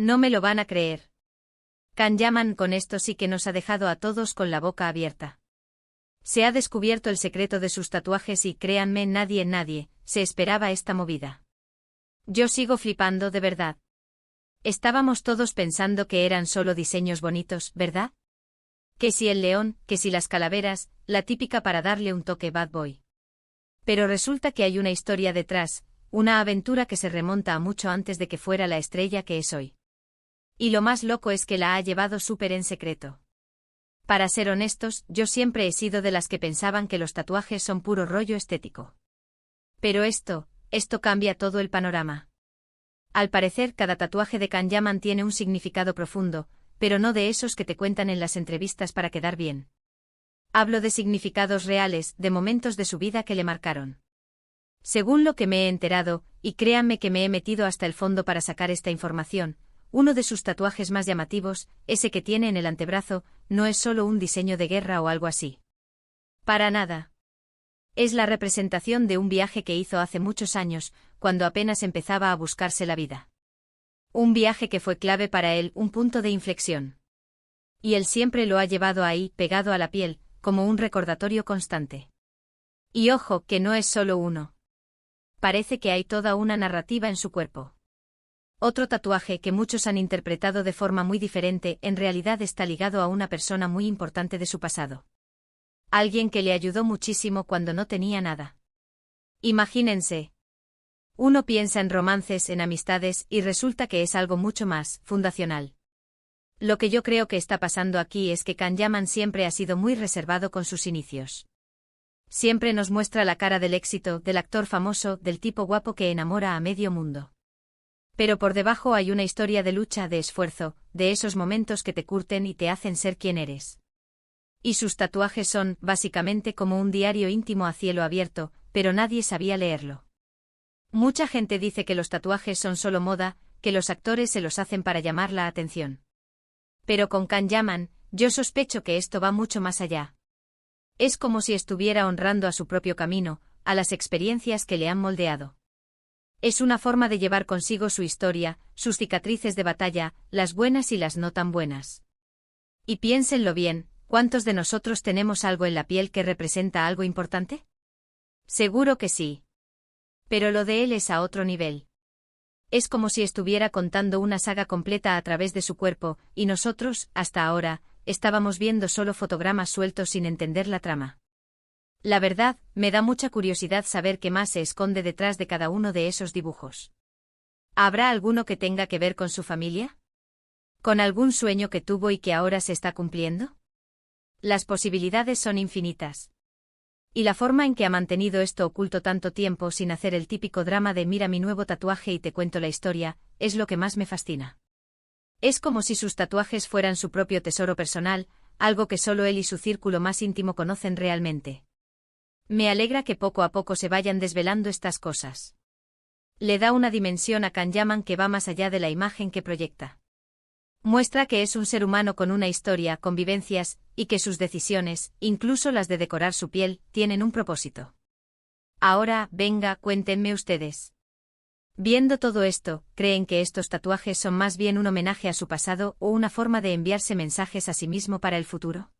No me lo van a creer. Kan-Yaman con esto sí que nos ha dejado a todos con la boca abierta. Se ha descubierto el secreto de sus tatuajes y créanme, nadie se esperaba esta movida. Yo sigo flipando de verdad. Estábamos todos pensando que eran solo diseños bonitos, ¿verdad? Que si el león, que si las calaveras, la típica para darle un toque bad boy. Pero resulta que hay una historia detrás, una aventura que se remonta a mucho antes de que fuera la estrella que es hoy. Y lo más loco es que la ha llevado súper en secreto. Para ser honestos, yo siempre he sido de las que pensaban que los tatuajes son puro rollo estético. Pero esto cambia todo el panorama. Al parecer, cada tatuaje de Kan-Yaman tiene un significado profundo, pero no de esos que te cuentan en las entrevistas para quedar bien. Hablo de significados reales, de momentos de su vida que le marcaron. Según lo que me he enterado, y créanme que me he metido hasta el fondo para sacar esta información, uno de sus tatuajes más llamativos, ese que tiene en el antebrazo, no es solo un diseño de guerra o algo así. Para nada. Es la representación de un viaje que hizo hace muchos años, cuando apenas empezaba a buscarse la vida. Un viaje que fue clave para él, un punto de inflexión. Y él siempre lo ha llevado ahí, pegado a la piel, como un recordatorio constante. Y ojo, que no es solo uno. Parece que hay toda una narrativa en su cuerpo. Otro tatuaje que muchos han interpretado de forma muy diferente en realidad está ligado a una persona muy importante de su pasado. Alguien que le ayudó muchísimo cuando no tenía nada. Imagínense. Uno piensa en romances, en amistades, y resulta que es algo mucho más fundacional. Lo que yo creo que está pasando aquí es que Kan-Yaman siempre ha sido muy reservado con sus inicios. Siempre nos muestra la cara del éxito, del actor famoso, del tipo guapo que enamora a medio mundo. Pero por debajo hay una historia de lucha, de esfuerzo, de esos momentos que te curten y te hacen ser quien eres. Y sus tatuajes son, básicamente, como un diario íntimo a cielo abierto, pero nadie sabía leerlo. Mucha gente dice que los tatuajes son solo moda, que los actores se los hacen para llamar la atención. Pero con Kan-Yaman, yo sospecho que esto va mucho más allá. Es como si estuviera honrando a su propio camino, a las experiencias que le han moldeado. Es una forma de llevar consigo su historia, sus cicatrices de batalla, las buenas y las no tan buenas. Y piénsenlo bien, ¿cuántos de nosotros tenemos algo en la piel que representa algo importante? Seguro que sí. Pero lo de él es a otro nivel. Es como si estuviera contando una saga completa a través de su cuerpo, y nosotros, hasta ahora, estábamos viendo solo fotogramas sueltos sin entender la trama. La verdad, me da mucha curiosidad saber qué más se esconde detrás de cada uno de esos dibujos. ¿Habrá alguno que tenga que ver con su familia? ¿Con algún sueño que tuvo y que ahora se está cumpliendo? Las posibilidades son infinitas. Y la forma en que ha mantenido esto oculto tanto tiempo sin hacer el típico drama de mira mi nuevo tatuaje y te cuento la historia, es lo que más me fascina. Es como si sus tatuajes fueran su propio tesoro personal, algo que solo él y su círculo más íntimo conocen realmente. Me alegra que poco a poco se vayan desvelando estas cosas. Le da una dimensión a Kan-Yaman que va más allá de la imagen que proyecta. Muestra que es un ser humano con una historia, con vivencias, y que sus decisiones, incluso las de decorar su piel, tienen un propósito. Ahora, venga, cuéntenme ustedes. Viendo todo esto, ¿creen que estos tatuajes son más bien un homenaje a su pasado o una forma de enviarse mensajes a sí mismo para el futuro?